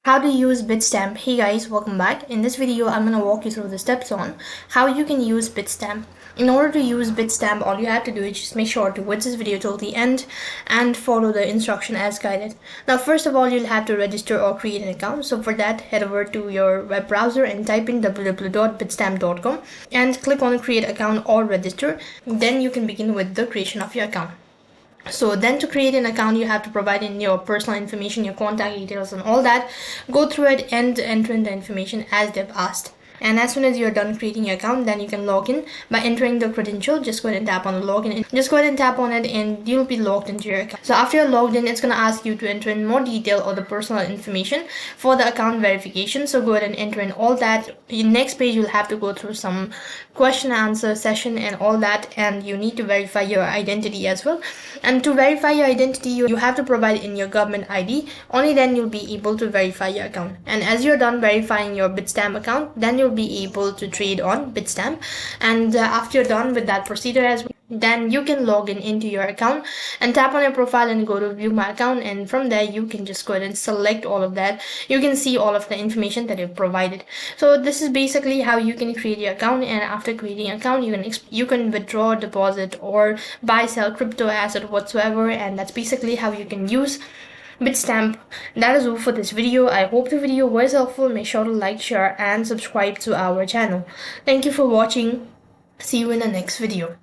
How to use Bitstamp. Hey guys, welcome back. In this video, I'm going to walk you through the steps on how you can use Bitstamp. In order to use Bitstamp, all you have to do is just make sure to watch this video till the end and follow the instruction as guided. Now, first of all, you'll have to register or create an account. So for that, head over to your web browser and type in www.bitstamp.com and click on create account or register. Then you can begin with the creation of your account. So then to create an account, you have to provide in your personal information, your contact details and all that. Go through it and enter in the information as they've asked. And as soon as you're done creating your account, then you can log in by entering the credential. Just go ahead and tap on the login and just go ahead and tap on it and you'll be logged into your account. So after you're logged in, it's going to ask you to enter in more detail or the personal information for the account verification. So go ahead and enter in all that. In next page, you'll have to go through some question and answer session and all that, and you need to verify your identity as well. And to verify your identity, you have to provide in your government ID. Only then you'll be able to verify your account. And as you're done verifying your Bitstamp account, then you'll be able to trade on Bitstamp. And after you're done with that procedure as well, then you can log in into your account and tap on your profile and go to view my account, and from there you can just go ahead and select all of that. You can see all of the information that you've provided. So this is basically how you can create your account, and after creating an account you can withdraw, deposit or buy, sell crypto asset whatsoever, and that's basically how you can use Bitstamp. That is all for this video. I hope the video was helpful. Make sure to like, share and subscribe to our channel. Thank you for watching. See you in the next video.